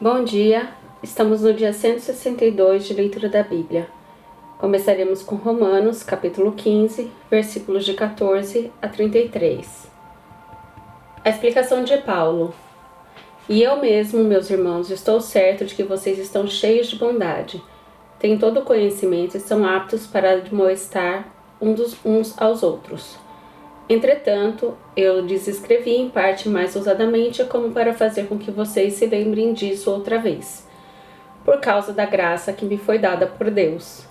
Bom dia, estamos no dia 162 de leitura da Bíblia. Começaremos com Romanos, capítulo 15, versículos de 14 a 33. A explicação de Paulo. E eu mesmo, meus irmãos, estou certo de que vocês estão cheios de bondade, têm todo o conhecimento e são aptos para admoestar uns aos outros. Entretanto, eu lhes escrevi em parte mais ousadamente como para fazer com que vocês se lembrem disso outra vez, por causa da graça que me foi dada por Deus,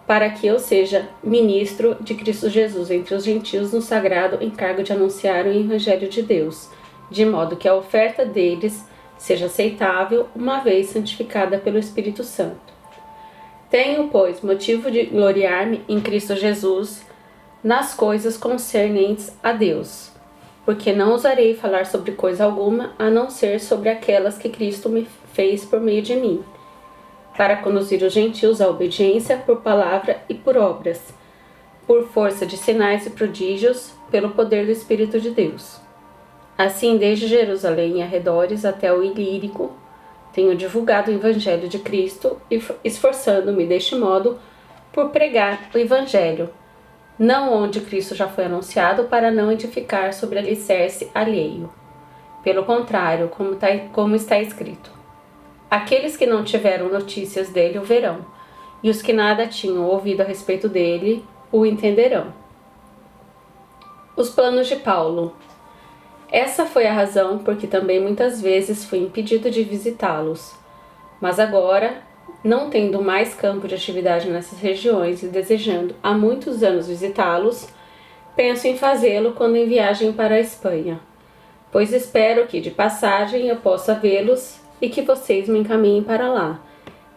para que eu seja ministro de Cristo Jesus entre os gentios no sagrado encargo de anunciar o Evangelho de Deus, de modo que a oferta deles seja aceitável, uma vez santificada pelo Espírito Santo. Tenho, pois, motivo de gloriar-me em Cristo Jesus nas coisas concernentes a Deus, porque não ousarei falar sobre coisa alguma, a não ser sobre aquelas que Cristo me fez por meio de mim, para conduzir os gentios à obediência por palavra e por obras, por força de sinais e prodígios, pelo poder do Espírito de Deus. Assim, desde Jerusalém e arredores até o Ilírico, tenho divulgado o Evangelho de Cristo, esforçando-me deste modo por pregar o Evangelho, não onde Cristo já foi anunciado, para não edificar sobre alicerce alheio. Pelo contrário, como está escrito: aqueles que não tiveram notícias dele o verão, e os que nada tinham ouvido a respeito dele o entenderão. Os planos de Paulo. Essa foi a razão por que também muitas vezes fui impedido de visitá-los. Mas agora, não tendo mais campo de atividade nessas regiões e desejando há muitos anos visitá-los, penso em fazê-lo quando em viagem para a Espanha, pois espero que de passagem eu possa vê-los e que vocês me encaminhem para lá,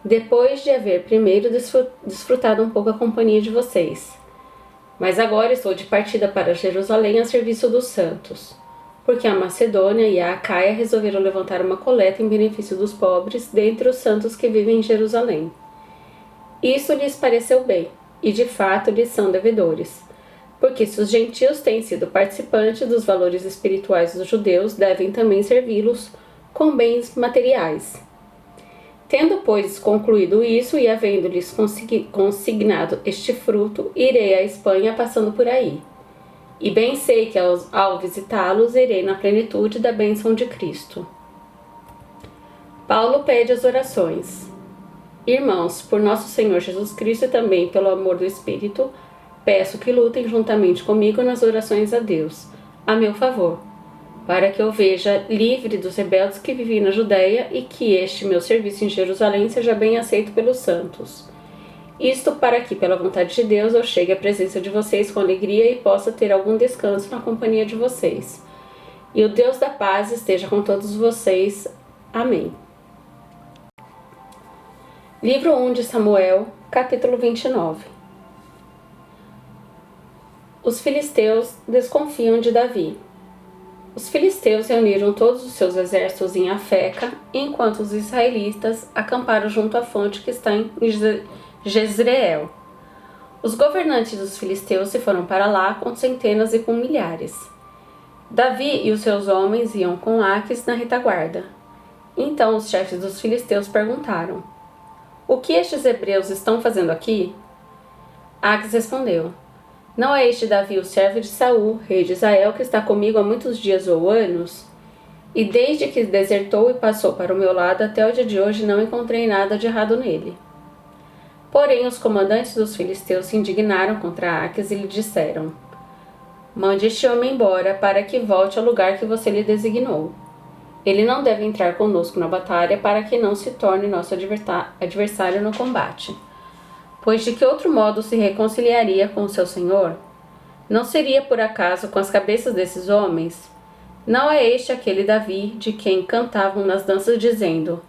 depois de haver primeiro desfrutado um pouco a companhia de vocês. Mas agora estou de partida para Jerusalém a serviço dos santos, porque a Macedônia e a Acaia resolveram levantar uma coleta em benefício dos pobres dentre os santos que vivem em Jerusalém. Isso lhes pareceu bem, e de fato lhes são devedores, porque se os gentios têm sido participantes dos valores espirituais dos judeus, devem também servi-los com bens materiais. Tendo, pois, concluído isso e havendo-lhes consignado este fruto, irei à Espanha passando por aí. E bem sei que ao visitá-los irei na plenitude da bênção de Cristo. Paulo pede as orações. Irmãos, por nosso Senhor Jesus Cristo e também pelo amor do Espírito, peço que lutem juntamente comigo nas orações a Deus, a meu favor, para que eu veja livre dos rebeldes que vivem na Judéia e que este meu serviço em Jerusalém seja bem aceito pelos santos. Isto para que, pela vontade de Deus, eu chegue à presença de vocês com alegria e possa ter algum descanso na companhia de vocês. E o Deus da paz esteja com todos vocês. Amém. Livro 1 de Samuel, capítulo 29. Os filisteus desconfiam de Davi. Os filisteus reuniram todos os seus exércitos em Afeca, enquanto os israelitas acamparam junto à fonte que está em Jezreel. Os governantes dos filisteus se foram para lá com centenas e com milhares. Davi e os seus homens iam com Aques na retaguarda. Então os chefes dos filisteus perguntaram: o que estes hebreus estão fazendo aqui? Aques respondeu: não é este Davi o servo de Saul, rei de Israel, que está comigo há muitos dias ou anos? E desde que desertou e passou para o meu lado até o dia de hoje não encontrei nada de errado nele. Porém, os comandantes dos filisteus se indignaram contra Aques e lhe disseram: mande este homem embora para que volte ao lugar que você lhe designou. Ele não deve entrar conosco na batalha para que não se torne nosso adversário no combate. Pois de que outro modo se reconciliaria com o seu senhor? Não seria por acaso com as cabeças desses homens? Não é este aquele Davi de quem cantavam nas danças dizendo: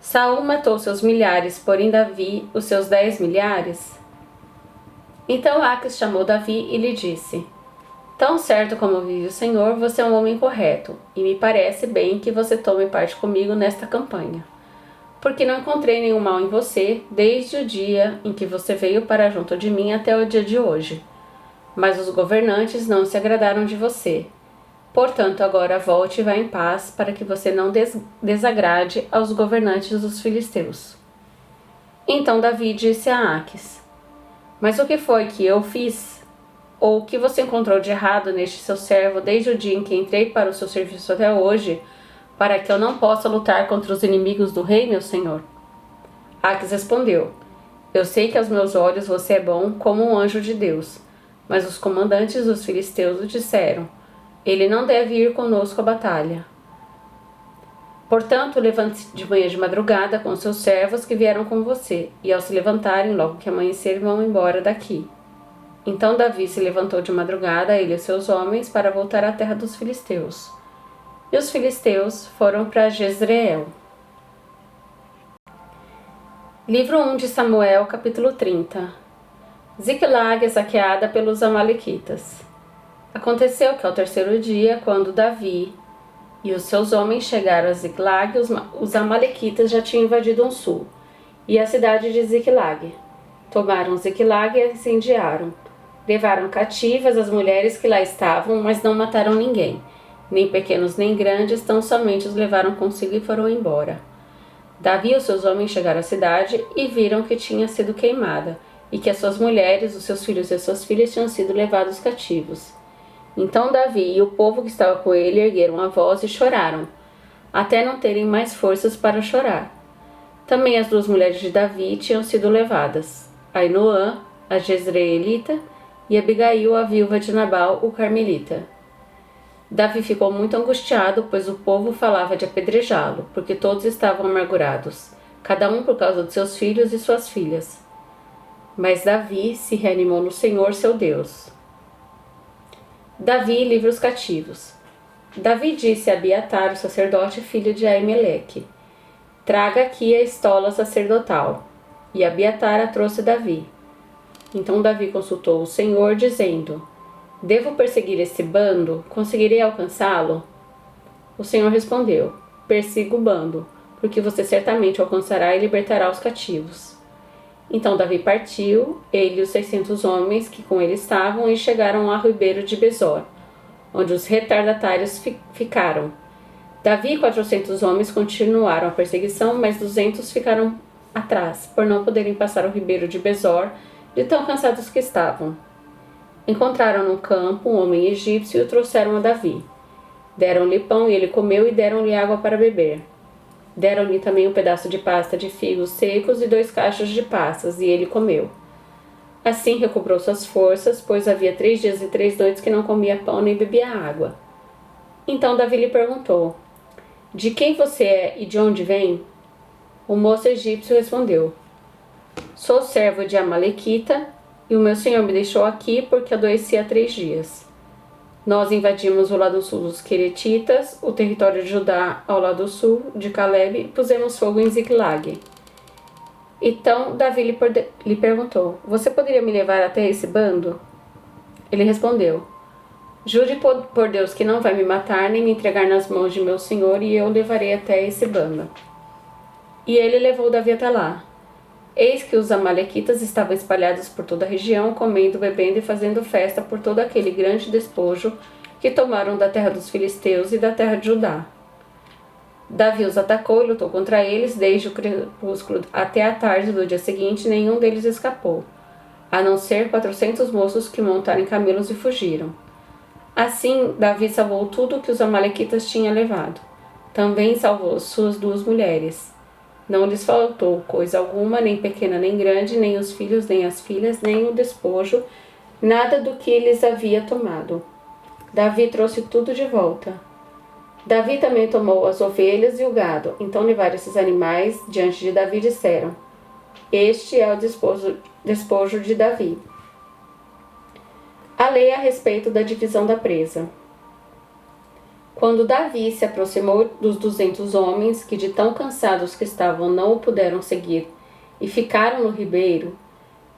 Saul matou seus milhares, porém Davi os seus 10 milhares? Então Aques chamou Davi e lhe disse: tão certo como vive o Senhor, você é um homem correto, e me parece bem que você tome parte comigo nesta campanha. Porque não encontrei nenhum mal em você, desde o dia em que você veio para junto de mim até o dia de hoje. Mas os governantes não se agradaram de você. Portanto, agora volte e vá em paz, para que você não desagrade aos governantes dos filisteus. Então Davi disse a Aques: Mas o que foi que eu fiz? Ou o que você encontrou de errado neste seu servo desde o dia em que entrei para o seu serviço até hoje, para que eu não possa lutar contra os inimigos do rei, meu senhor? Aques respondeu: Eu sei que aos meus olhos você é bom como um anjo de Deus. Mas os comandantes dos filisteus disseram: Ele não deve ir conosco à batalha. Portanto, levante-se de manhã de madrugada com seus servos que vieram com você, e ao se levantarem, logo que amanhecer, vão embora daqui. Então Davi se levantou de madrugada, ele e seus homens, para voltar à terra dos filisteus. E os filisteus foram para Jezreel. Livro 1 de Samuel, capítulo 30. Ziclag é saqueada pelos amalequitas. Aconteceu que ao terceiro dia, quando Davi e os seus homens chegaram a Ziclag, os amalequitas já tinham invadido o sul, e a cidade de Ziclag. Tomaram Ziclag e a incendiaram. Levaram cativas as mulheres que lá estavam, mas não mataram ninguém, nem pequenos nem grandes, tão somente os levaram consigo e foram embora. Davi e os seus homens chegaram à cidade e viram que tinha sido queimada, e que as suas mulheres, os seus filhos e as suas filhas tinham sido levados cativos. Então Davi e o povo que estava com ele ergueram a voz e choraram, até não terem mais forças para chorar. Também as duas mulheres de Davi tinham sido levadas, Ainoã, a jezreelita, e Abigail, a viúva de Nabal, o carmelita. Davi ficou muito angustiado, pois o povo falava de apedrejá-lo, porque todos estavam amargurados, cada um por causa de seus filhos e suas filhas. Mas Davi se reanimou no Senhor, seu Deus. Davi livra os cativos. Davi disse a Abiatar, o sacerdote, filho de Aimeleque: Traga aqui a estola sacerdotal. E Abiatar a trouxe Davi. Então Davi consultou o Senhor, dizendo: Devo perseguir esse bando? Conseguirei alcançá-lo? O Senhor respondeu: Persiga o bando, porque você certamente alcançará e libertará os cativos. Então Davi partiu, ele e os 600 homens que com ele estavam, e chegaram ao ribeiro de Besor, onde os retardatários ficaram. Davi e 400 homens continuaram a perseguição, mas 200 ficaram atrás, por não poderem passar o ribeiro de Besor, de tão cansados que estavam. Encontraram no campo um homem egípcio e o trouxeram a Davi. Deram-lhe pão e ele comeu, e deram-lhe água para beber. Deram-lhe também um pedaço de pasta de figos secos e 2 cachos de passas, e ele comeu. Assim recobrou suas forças, pois havia 3 dias e 3 noites que não comia pão nem bebia água. Então Davi lhe perguntou: De quem você é e de onde vem? O moço egípcio respondeu: Sou servo de Amalequita, e o meu senhor me deixou aqui porque adoeci há 3 dias. Nós invadimos o lado sul dos Queretitas, o território de Judá ao lado sul de Caleb, e pusemos fogo em Ziclag. Então Davi lhe perguntou: Você poderia me levar até esse bando? Ele respondeu: Jure por Deus que não vai me matar nem me entregar nas mãos de meu senhor, e eu o levarei até esse bando. E ele levou Davi até lá. Eis que os amalequitas estavam espalhados por toda a região, comendo, bebendo e fazendo festa por todo aquele grande despojo que tomaram da terra dos filisteus e da terra de Judá. Davi os atacou e lutou contra eles desde o crepúsculo até a tarde do dia seguinte. Nenhum deles escapou, a não ser 400 moços que montaram em camelos e fugiram. Assim, Davi salvou tudo o que os amalequitas tinham levado. Também salvou suas 2 mulheres. Não lhes faltou coisa alguma, nem pequena nem grande, nem os filhos, nem as filhas, nem o despojo, nada do que lhes havia tomado. Davi trouxe tudo de volta. Davi também tomou as ovelhas e o gado. Então levaram esses animais diante de Davi e disseram: Este é o despojo de Davi. A lei a respeito da divisão da presa. Quando Davi se aproximou dos 200 homens, que de tão cansados que estavam não o puderam seguir, e ficaram no ribeiro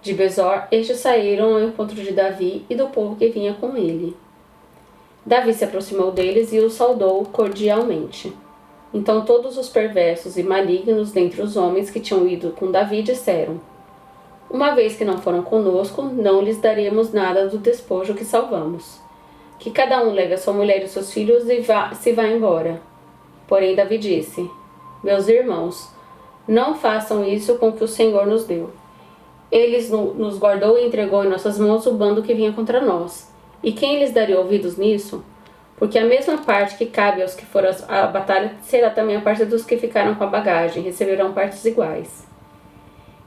de Besor, estes saíram ao encontro de Davi e do povo que vinha com ele. Davi se aproximou deles e os saudou cordialmente. Então todos os perversos e malignos dentre os homens que tinham ido com Davi disseram: Uma vez que não foram conosco, não lhes daremos nada do despojo que salvamos. que cada um leve a sua mulher e os seus filhos e se vá embora. Porém Davi disse: Meus irmãos, não façam isso com o que o Senhor nos deu. Ele nos guardou e entregou em nossas mãos o bando que vinha contra nós. E quem lhes daria ouvidos nisso? Porque a mesma parte que cabe aos que foram à batalha será também a parte dos que ficaram com a bagagem, receberão partes iguais.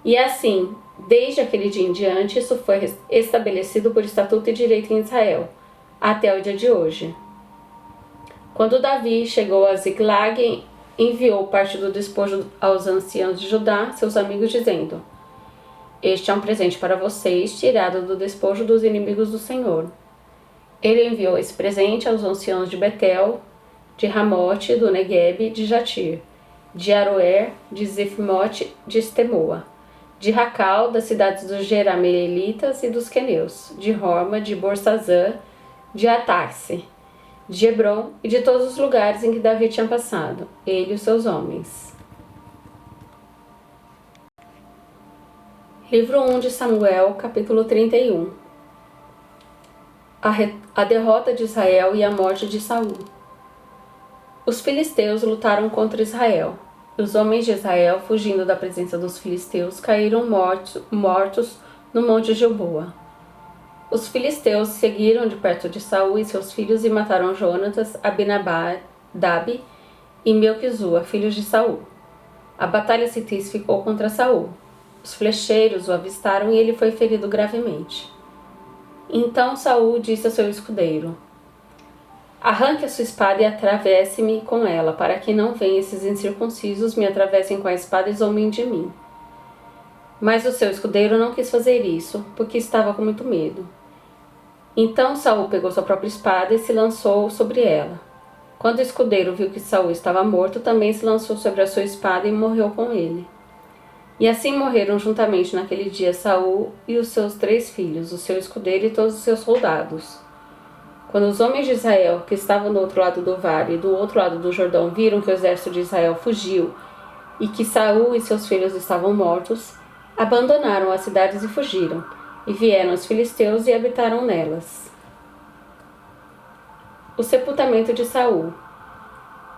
E assim, desde aquele dia em diante, isso foi estabelecido por estatuto e direito em Israel, até o dia de hoje. Quando Davi chegou a Ziklag, enviou parte do despojo aos anciãos de Judá, seus amigos, dizendo: Este é um presente para vocês, tirado do despojo dos inimigos do Senhor. Ele enviou esse presente aos anciãos de Betel, de Ramote, do Neguebe, de Jatir, de Aroer, de Zefimote, de Estemoa, de Racal, das cidades dos Jerameelitas e dos Queneus, de Horma, de Borsazã, de Atarse, de Hebron e de todos os lugares em que Davi tinha passado, ele e os seus homens. Livro 1 de Samuel, capítulo 31. A derrota de Israel e a morte de Saul. Os filisteus lutaram contra Israel. Os homens de Israel, fugindo da presença dos filisteus, caíram mortos no monte Gilboa. Os filisteus seguiram de perto de Saul e seus filhos e mataram Jonatas, Abinadab e Melquizua, filhos de Saul. A batalha se intensificou contra Saul. Os flecheiros o avistaram e ele foi ferido gravemente. Então Saul disse ao seu escudeiro: Arranque a sua espada e atravesse-me com ela, para que não venham esses incircuncisos, me atravessem com a espada e zombem de mim. Mas o seu escudeiro não quis fazer isso, porque estava com muito medo. Então Saul pegou sua própria espada e se lançou sobre ela. Quando o escudeiro viu que Saul estava morto, também se lançou sobre a sua espada e morreu com ele. E assim morreram juntamente naquele dia Saul e os seus 3 filhos, o seu escudeiro e todos os seus soldados. Quando os homens de Israel, que estavam do outro lado do vale e do outro lado do Jordão, viram que o exército de Israel fugiu e que Saul e seus filhos estavam mortos, abandonaram as cidades e fugiram, e vieram os filisteus e habitaram nelas. O sepultamento de Saul.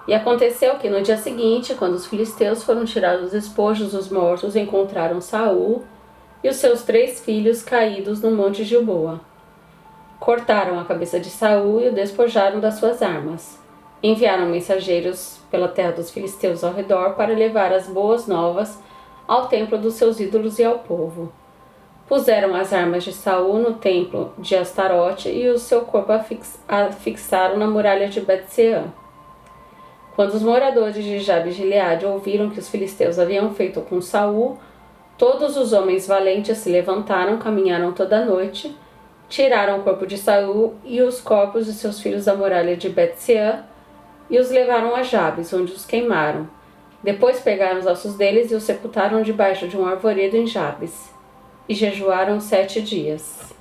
E aconteceu que no dia seguinte, quando os filisteus foram tirar os despojos dos mortos, encontraram Saul e os seus 3 filhos caídos no monte Gilboa. Cortaram a cabeça de Saul e o despojaram das suas armas. Enviaram mensageiros pela terra dos filisteus ao redor para levar as boas novas ao templo dos seus ídolos e ao povo. Puseram as armas de Saul no templo de Astarote e o seu corpo afixaram na muralha de Bet-seã. Quando os moradores de Jabe de Gileade ouviram que os filisteus haviam feito com Saul, todos os homens valentes se levantaram, caminharam toda a noite, tiraram o corpo de Saul e os corpos de seus filhos da muralha de Bet-seã e os levaram a Jabes, onde os queimaram. Depois pegaram os ossos deles e os sepultaram debaixo de um arvoredo em Jabes, e jejuaram 7 dias.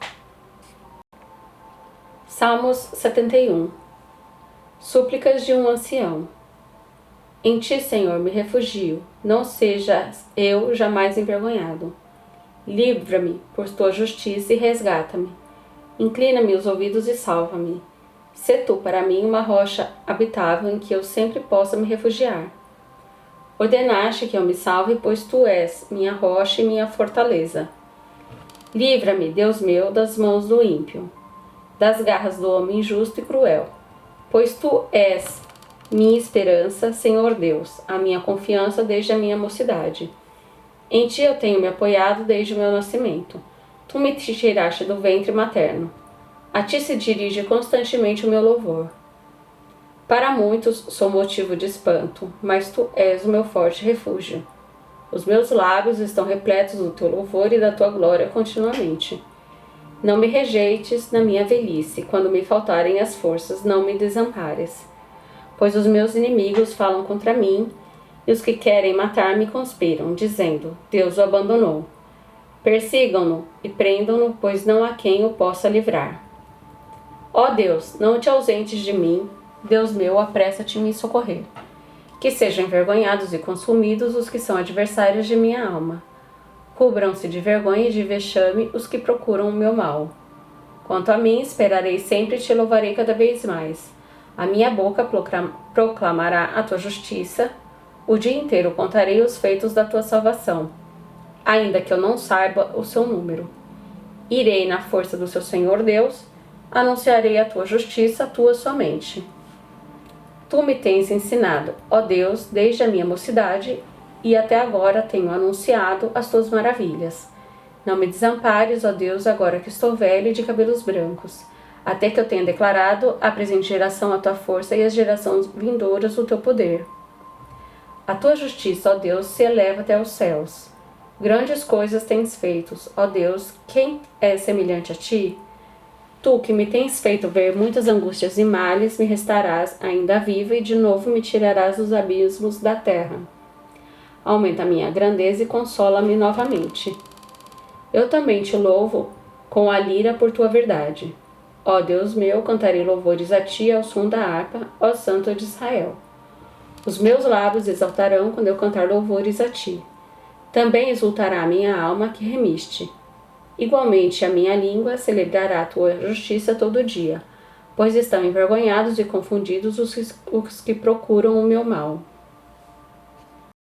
Salmos 71. Súplicas de um ancião. Em ti, Senhor, me refugio, não seja eu jamais envergonhado. Livra-me por tua justiça e resgata-me. Inclina-me os ouvidos e salva-me. Sê tu para mim uma rocha habitável em que eu sempre possa me refugiar. Ordenaste que eu me salve, pois tu és minha rocha e minha fortaleza. Livra-me, Deus meu, das mãos do ímpio, das garras do homem injusto e cruel, pois tu és minha esperança, Senhor Deus, a minha confiança desde a minha mocidade. Em ti eu tenho me apoiado desde o meu nascimento. Tu me tiraste do ventre materno. A ti se dirige constantemente o meu louvor. Para muitos sou motivo de espanto, mas tu és o meu forte refúgio. Os meus lábios estão repletos do teu louvor e da tua glória continuamente. Não me rejeites na minha velhice, quando me faltarem as forças, não me desampares. Pois os meus inimigos falam contra mim, e os que querem matar-me conspiram, dizendo: Deus o abandonou. Persigam-no e prendam-no, pois não há quem o possa livrar. Ó Deus, não te ausentes de mim, Deus meu, apressa-te em me socorrer. Que sejam envergonhados e consumidos os que são adversários de minha alma. Cubram-se de vergonha e de vexame os que procuram o meu mal. Quanto a mim, esperarei sempre e te louvarei cada vez mais. A minha boca proclamará a tua justiça, o dia inteiro contarei os feitos da tua salvação, ainda que eu não saiba o seu número. Irei na força do seu Senhor Deus, anunciarei a tua justiça, a tua somente. Tu me tens ensinado, ó Deus, desde a minha mocidade, e até agora tenho anunciado as tuas maravilhas. Não me desampares, ó Deus, agora que estou velho e de cabelos brancos, até que eu tenha declarado à presente geração a tua força e às gerações vindouras o teu poder. A tua justiça, ó Deus, se eleva até os céus. Grandes coisas tens feito, ó Deus, quem é semelhante a ti? Tu que me tens feito ver muitas angústias e males, me restarás ainda viva e de novo me tirarás dos abismos da terra. Aumenta a minha grandeza e consola-me novamente. Eu também te louvo com a lira por tua verdade. Ó Deus meu, cantarei louvores a ti ao som da harpa, ó Santo de Israel. Os meus lábios exaltarão quando eu cantar louvores a ti. Também exultará a minha alma que remiste. Igualmente a minha língua celebrará a tua justiça todo dia, pois estão envergonhados e confundidos os que procuram o meu mal.